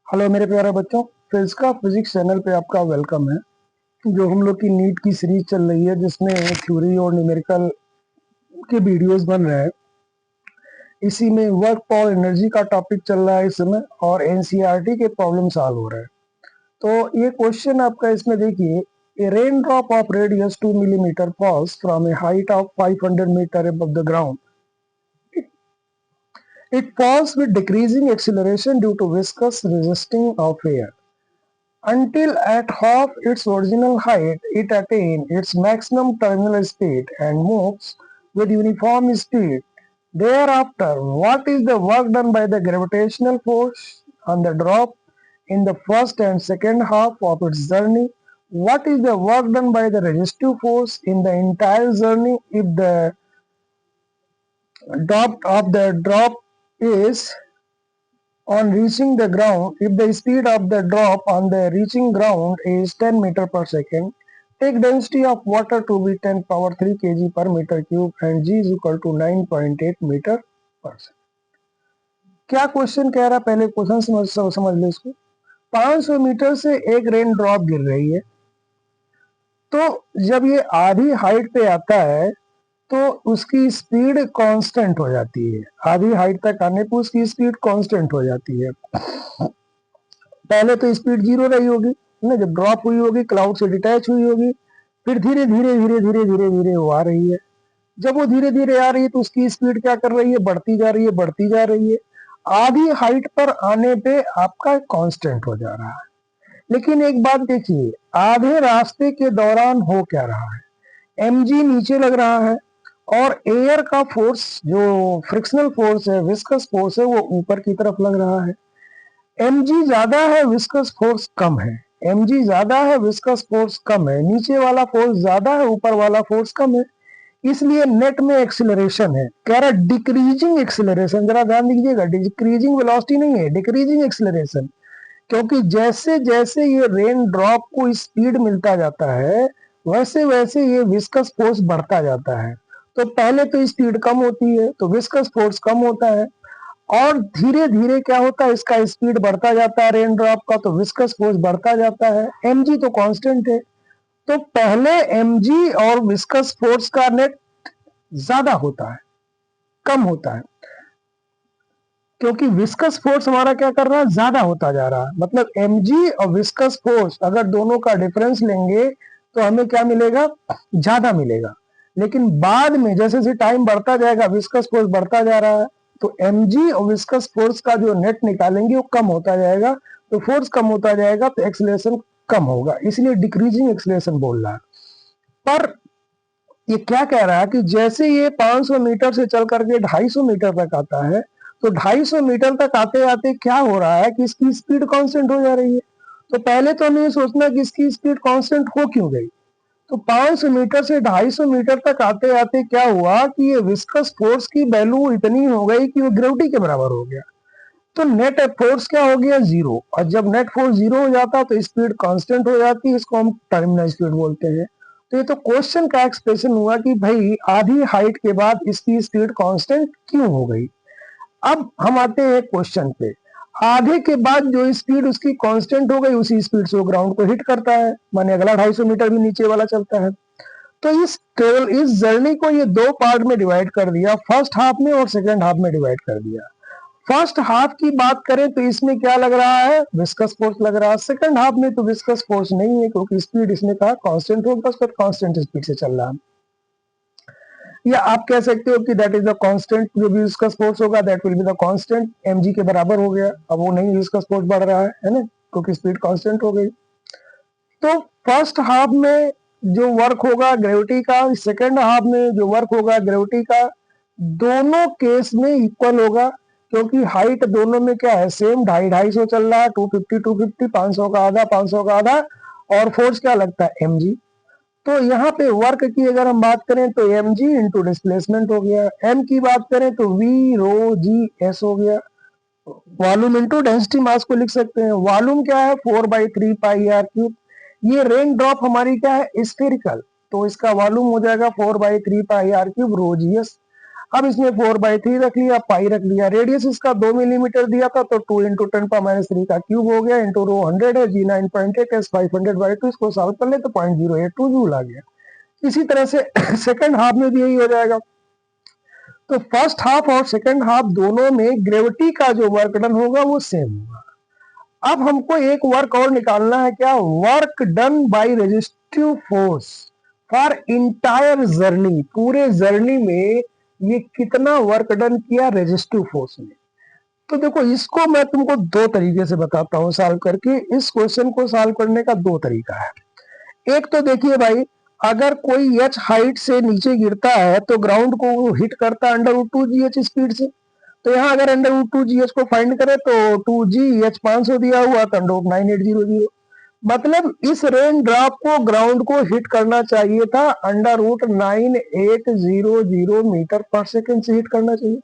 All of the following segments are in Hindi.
हेलो मेरे प्यारे बच्चों, फिजिक्स फिजिक्स चैनल पे आपका वेलकम है। जो हम लोग की नीट की सीरीज चल रही है जिसमें थ्योरी और न्यूमेरिकल के वीडियोस बन रहे हैं। इसी में वर्क पावर एनर्जी का टॉपिक चल रहा है इस समय और एनसीईआरटी के प्रॉब्लम सॉल्व हो रहे हैं। तो ये क्वेश्चन आपका इसमें देखिए, a rain drop of radius 2 millimetre falls from a height of 500 meter above the ground. It falls with decreasing acceleration due to viscous resisting of air. Until at half its original height, it attains its maximum terminal speed and moves with uniform speed. Thereafter, what is the work done by the gravitational force on the drop in the first and second half of its journey? What is the work done by the resistive force in the entire journey if the drop is on reaching the ground, if the speed of the drop on the reaching ground is 10 meter per second, take density of water to be 10 power 3 kg per meter cube and g is equal to 9.8 meter per second. क्या क्वेश्चन कह रहा है, पहले क्वेश्चन समझ लो इसको। 500 मीटर से एक रेन ड्रॉप गिर रही है, तो जब ये आधी हाइट पे आता है तो उसकी स्पीड कांस्टेंट हो जाती है। आधी हाइट तक आने पर उसकी स्पीड कांस्टेंट हो जाती है। पहले तो स्पीड जीरो रही होगी ना, जब ड्रॉप हुई होगी क्लाउड से डिटैच हुई होगी, फिर धीरे धीरे धीरे धीरे धीरे धीरे वो आ रही है। जब वो धीरे धीरे आ रही है तो उसकी स्पीड क्या कर रही है, बढ़ती जा रही है, बढ़ती जा रही है। आधी हाइट पर आने पे आपका कांस्टेंट हो जा रहा है। लेकिन एक बात देखिए, आधे रास्ते के दौरान हो क्या रहा है, mg नीचे लग रहा है और एयर का फोर्स जो फ्रिक्शनल फोर्स है, विस्कस फोर्स है, वो ऊपर की तरफ लग रहा है। mg ज्यादा है, विस्कस फोर्स कम है। mg ज्यादा है, विस्कस फोर्स कम है। नीचे वाला फोर्स ज्यादा है, ऊपर वाला फोर्स कम है। इसलिए नेट में एक्सिलरेशन है, कह रहा डिक्रीजिंग एक्सिलरेशन। जरा ध्यान दीजिएगा, डिक्रीजिंग वेलोसिटी नहीं है, डिक्रीजिंग एक्सिलरेशन। क्योंकि जैसे जैसे ये रेन ड्रॉप को स्पीड मिलता जाता है वैसे वैसे ये विस्कस फोर्स बढ़ता जाता है। तो पहले तो स्पीड कम होती है तो विस्कस फोर्स कम होता है, और धीरे धीरे क्या होता है, इसका स्पीड बढ़ता जाता है रेन ड्रॉप का, तो विस्कस फोर्स बढ़ता जाता है। mg तो कांस्टेंट है, तो पहले mg और विस्कस फोर्स का नेट ज्यादा होता है, कम होता है, क्योंकि विस्कस फोर्स हमारा क्या कर रहा है, ज्यादा होता जा रहा है। मतलब mg और विस्कस फोर्स अगर दोनों का डिफरेंस लेंगे तो हमें क्या मिलेगा, ज्यादा मिलेगा। लेकिन बाद में जैसे जैसे टाइम बढ़ता जाएगा विस्कस फोर्स बढ़ता जा रहा है, तो mg और विस्कस फोर्स का जो नेट निकालेंगे वो कम होता जाएगा। तो फोर्स कम होता जाएगा तो एक्सीलरेशन कम होगा, इसलिए डिक्रीजिंग एक्सीलरेशन बोल रहा है। पर ये क्या कह रहा है कि जैसे ये 500 मीटर से चल करके 250 मीटर तक आता है, तो 250 मीटर तक आते आते क्या हो रहा है कि इसकी स्पीड कांस्टेंट हो जा रही है। तो पहले तो हमें ये सोचना कि इसकी स्पीड कांस्टेंट हो क्यों गई। तो 500 मीटर से 250 मीटर तक आते आते क्या हुआ कि ये विस्कस फोर्स की वैल्यू इतनी हो गई कि वो ग्रेविटी के बराबर हो गया। तो नेट फोर्स क्या हो गया, जीरो। और जब नेट फोर्स जीरो हो जाता है तो स्पीड कांस्टेंट हो जाती है, इसको हम टर्मिनल स्पीड बोलते हैं। तो ये तो क्वेश्चन का एक्सप्रेशन हुआ कि भाई आधी हाइट के बाद इसकी स्पीड कांस्टेंट क्यों हो गई। अब हम आते हैं क्वेश्चन पे। आधे के बाद जो स्पीड उसकी कांस्टेंट हो गई उसी स्पीड से वो ग्राउंड को हिट करता है, माने अगला 250 मीटर भी नीचे वाला चलता है। तो इस जर्नी को ये दो पार्ट में डिवाइड कर दिया, फर्स्ट हाफ में और सेकेंड हाफ में डिवाइड कर दिया। फर्स्ट हाफ की बात करें तो इसमें क्या लग रहा है, विस्कस फोर्स लग रहा है। सेकंड हाफ में तो विस्कस फोर्स नहीं है, क्योंकि स्पीड इसने कहा कांस्टेंट होगा, उसका कांस्टेंट स्पीड से चल रहा है। या आप कह सकते हो कि दैट इज द कांस्टेंट, जो भी विस्कस फोर्स होगा that will be the constant, mg के बराबर हो गया। अब वो नहीं, विस्कस फोर्स बढ़ रहा है ना, क्योंकि स्पीड कांस्टेंट हो गई। तो फर्स्ट हाफ में जो वर्क होगा ग्रेविटी का, सेकेंड हाफ में जो वर्क होगा ग्रेविटी का, दोनों केस में इक्वल होगा, क्योंकि हाइट दोनों में क्या है, सेम, 250 चल रहा है, 250 500 का आधा 500 का आधा, और फोर्स क्या लगता है, mg। तो यहाँ पे वर्क की अगर हम बात करें तो mg इंटू डिस्प्लेसमेंट हो गया, m की बात करें तो v रो जी एस हो गया। वॉल्यूम इंटू डेंसिटी मास को लिख सकते हैं। वॉल्यूम क्या है, 4/3 पाई आर क्यूब। ये रेन ड्रॉप हमारी क्या है, स्फेरिकल, तो इसका वॉल्यूम हो जाएगा 4/3 pi R cube rho G S. अब इसमें 4/3 रख लिया, पाई रख लिया, रेडियस इसका 2 मिलीमीटर दिया था तो 2 इंटू 10⁻³ का क्यूब हो गया, इंटू रो 100 है, जी 9.8 है, 500/2, इसको सॉल्व कर ले तो 0.082 जूल आ गया। इसी तरह से सेकंड हाफ में भी यही हो जाएगा। तो फर्स्ट हाफ और सेकंड हाफ दोनों में ग्रेविटी का जो वर्क डन होगा वो सेम होगा। अब हमको एक वर्क और निकालना है, क्या? Work done by resistive force for entire journey, पूरे जर्नी में ये कितना वर्क डन किया रेजिस्टिव फोर्स ने। तो देखो इसको मैं तुमको दो तरीके से बताता हूं सॉल्व करके। इस क्वेश्चन को सॉल्व करने का दो तरीका है। एक तो देखिए भाई, अगर कोई h हाइट से नीचे गिरता है तो ग्राउंड को वो हिट करता है √2gh स्पीड से। तो यहाँ अगर √2gh को फाइंड करें तो 2gh 500 दिया हुआ तो √9800, मतलब इस रेन ड्रॉप को ग्राउंड को हिट करना चाहिए था √9800 मीटर पर सेकेंड से हिट करना चाहिए,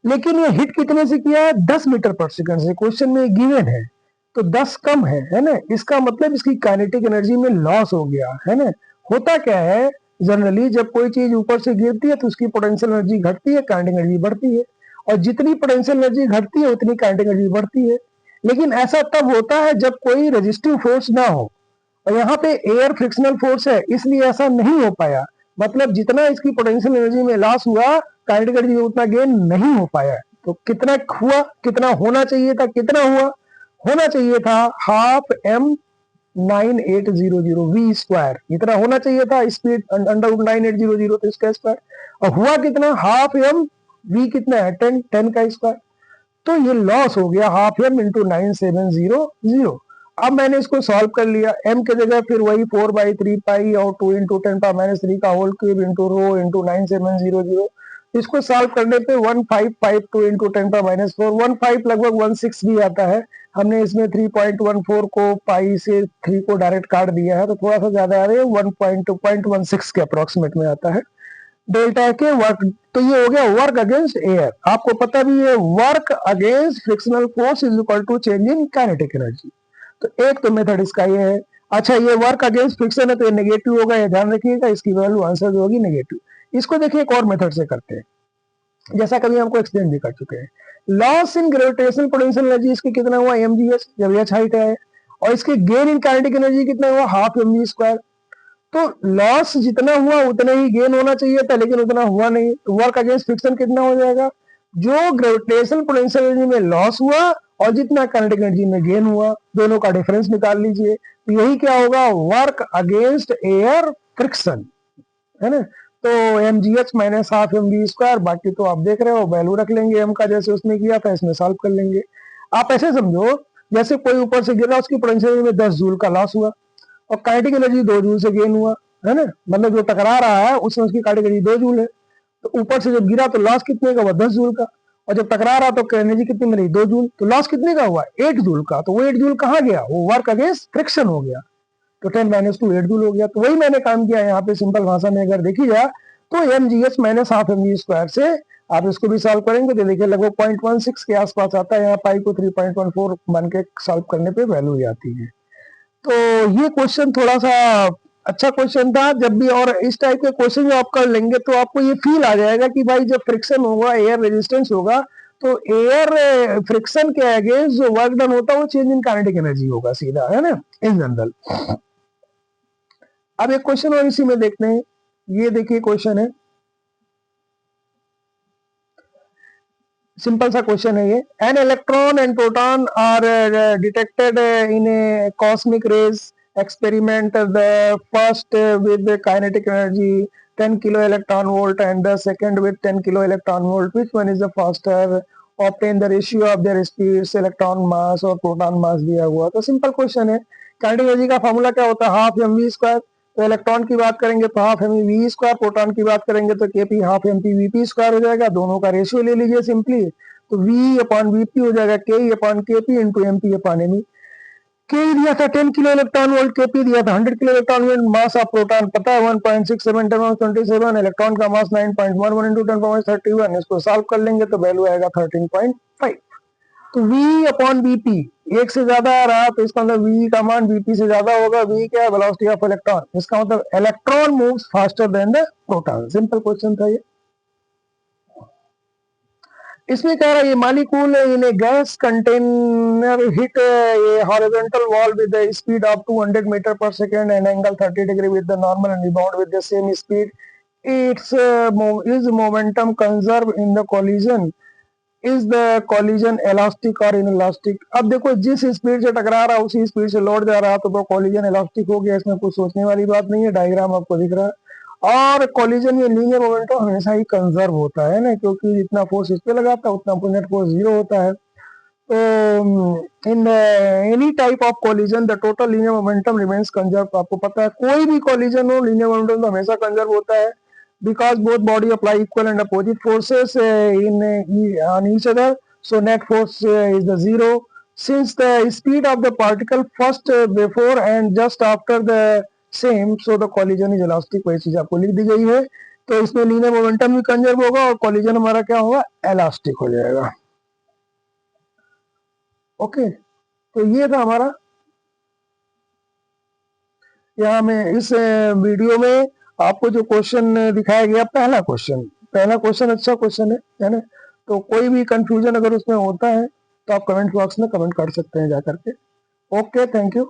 लेकिन ये हिट कितने से किया है? 10 मीटर पर सेकेंड से। क्वेश्चन में गिवन है तो 10 कम है ना, इसका मतलब इसकी काइनेटिक एनर्जी में लॉस हो गया है ना। होता क्या है, जनरली जब कोई चीज ऊपर से गिरती है तो उसकी पोटेंशियल एनर्जी घटती है, काइनेटिक एनर्जी बढ़ती है, और जितनी पोटेंशियल एनर्जी घटती है उतनी काइनेटिक एनर्जी बढ़ती है। लेकिन ऐसा तब होता है जब कोई रेजिस्टिव फोर्स ना हो, और यहाँ पे एयर फ्रिक्शनल फोर्स है इसलिए ऐसा नहीं हो पाया। मतलब जितना इसकी पोटेंशियल एनर्जी में लॉस हुआ, काइनेटिक एनर्जी में उतना गेन नहीं हो पाया। तो कितना हुआ, कितना होना चाहिए था, कितना हुआ? होना चाहिए था हाफ m 9800 v स्क्वायर, इतना होना चाहिए था स्पीड √9800, तो इसका स्क्वायर। और हुआ कितना? हाफ m, v कितना है? 10 का स्क्वायर। तो ये लॉस हो गया हाफ m इंटू 9700। अब मैंने इसको सॉल्व कर लिया, m के जगह फिर वही 4/3 पाई और 2 इंटू 10⁻³ का whole cube into rho into 9700। इसको सॉल्व करने पे 1552 इंटू 10⁻⁴, 15 लगभग 16 भी आता है। हमने इसमें 3.14 को पाई से 3 को डायरेक्ट काट दिया है तो थोड़ा सा ज्यादा आ रहा है, 1.16 के अप्रोक्सीमेट में आता है डेल्टा के वर्क। तो ये हो गया वर्क अगेंस्ट एयर। आपको पता भी है work against frictional force is equal to change in kinetic energy. तो एक तो मेथड इसका ये है। अच्छा, ये वर्क अगेंस्ट फ्रिक्शन है तो ये नेगेटिव होगा, ये ध्यान रखिएगा, इसकी वैल्यू आंसर जो होगी नेगेटिव। इसको देखिए एक और मेथड से करते हैं, जैसा कभी हमको एक्सप्लेन भी कर चुके हैं। Loss in gravitational potential energy इसकी कितना हुआ? mgh, जब h हाइट है, और इसके गेन इन काइनेटिक एनर्जी कितना हुआ? Half mg square. तो लॉस जितना हुआ उतना ही गेन होना चाहिए था, लेकिन उतना हुआ नहीं। तो वर्क अगेंस्ट फ्रिक्शन कितना हो जाएगा? जो ग्रेविटेशनल पोटेंशियल एनर्जी में लॉस हुआ और जितना काइनेटिक एनर्जी में गेन हुआ, दोनों का डिफरेंस निकाल लीजिए। तो यही क्या होगा? वर्क अगेंस्ट एयर फ्रिक्शन, है ना। तो mgh minus half mv square, बाकी तो आप देख रहे हो वैल्यू रख लेंगे m का, जैसे उसने किया था इसमें सॉल्व कर लेंगे। आप ऐसे समझो जैसे कोई ऊपर से गिर रहा, उसकी पोटेंशियल एनर्जी में 10 जूल का लॉस हुआ और काइनेटिक एनर्जी 2 जूल से गेन हुआ, है ना। मतलब जो टकरा रहा है उसमें उसकी काइनेटिक एनर्जी 2 जूल है, तो ऊपर से जब गिरा तो लॉस कितने का हुआ? 10 जूल का, और जब टकरा रहा तो एनर्जी कितनी मिली? 2 जूल। तो लॉस कितने का हुआ? 8 जूल का। तो वो 8 जूल कहाँ गया? वो वर्क अगेंस्ट फ्रिक्शन हो गया, तो 10⁻2 8 जूल हो गया। तो वही मैंने काम किया यहाँ पे सिंपल भाषा में अगर देखी जाए तो mgh minus half mv square से आप इसको भी सॉल्व करेंगे तो देखिए लगभग 0.16 के आसपास आता है। यहाँ पाई को 3.14 मान के सॉल्व करने पे वैल्यू आती है। तो ये क्वेश्चन थोड़ा सा अच्छा क्वेश्चन था। जब भी और इस टाइप के क्वेश्चन जो आप कर लेंगे तो आपको ये फील आ जाएगा कि भाई जब फ्रिक्शन होगा, एयर रेजिस्टेंस होगा, तो एयर फ्रिक्शन के अगेंस्ट जो वर्क डन होता है वो चेंज इन काइनेटिक एनर्जी होगा सीधा, है ना, इन जनरल। अब एक क्वेश्चन और इसी में देखते हैं। ये देखिए क्वेश्चन है, सिंपल सा क्वेश्चन है ये। An electron and proton are detected in a cosmic rays experiment, the first with the kinetic energy 10 kilo electron volt and the second with 10 kilo electron volt, which one is the faster? Obtain the ratio of their speeds, electron mass और proton mass दिया हुआ। तो सिंपल क्वेश्चन है। काइनेटिक एनर्जी का फॉर्मूला क्या होता है? Half mv square. तो इलेक्ट्रॉन की बात करेंगे तो half M V square, proton की बात करेंगे तो KP half M P VP square हो जाएगा। दोनों का रेशियो ले लीजिए सिंपली, तो वी अपॉन वीपी हो जाएगा K upon KP into M P upon M. K दिया था 10 किलो इलेक्ट्रॉन वोल्ट, केपी दिया था 100 kilo electron volt. Mass of proton पता है 1.67 10 27, इलेक्ट्रॉन का मास 9.11 इंटू 10⁻31। इसको सॉल्व कर लेंगे तो वैल्यू आएगा 13.5। तो v अपॉन बीपी एक से ज्यादा आ रहा तो इसका मतलब v का मान बीपी से ज्यादा होगा। v क्या है? Velocity of electron. इसका मतलब electron moves faster than the proton. Simple question था ये। इसमें कह रहा है ये molecule in a gas container hit a horizontal wall with the speed of 200 meter per second and angle 30 degree with the normal and rebound with the same speed. Its is momentum conserved in the collision. Is the collision elastic or inelastic? अब देखो जिस स्पीड से टकरा रहा है उसी स्पीड से लौट जा रहा है तो कॉलिजन इलास्टिक हो गया, इसमें कुछ सोचने वाली बात नहीं है, डायग्राम आपको दिख रहा है। और कॉलिजन ये लीनियर मोमेंटम हमेशा ही कंजर्व होता है ना, क्योंकि जितना फोर्स इस पे लगाता है उतना नेट फोर्स जीरो होता है। तो in any type of collision the total linear momentum remains conserve. आपको पता है कोई भी कॉलिजन हो लीनियर मोमेंटम तो हमेशा कंजर्व होता है, because both body apply equal and opposite forces on each other, so net force is the zero. Since the speed of the particle first before and just after the same, so the collision is elastic। वही चीज आपको लिख दी गई है, तो इसमें लीनियर मोमेंटम भी कंजर्व होगा और कॉलिजन हमारा क्या होगा, एलास्टिक हो जाएगा। ओके, तो ये था हमारा, यहाँ में इस वीडियो में आपको जो क्वेश्चन दिखाया गया, पहला क्वेश्चन अच्छा क्वेश्चन है ना। तो कोई भी कंफ्यूजन अगर उसमें होता है तो आप कमेंट बॉक्स में कमेंट कर सकते हैं जा करके। Okay, thank you.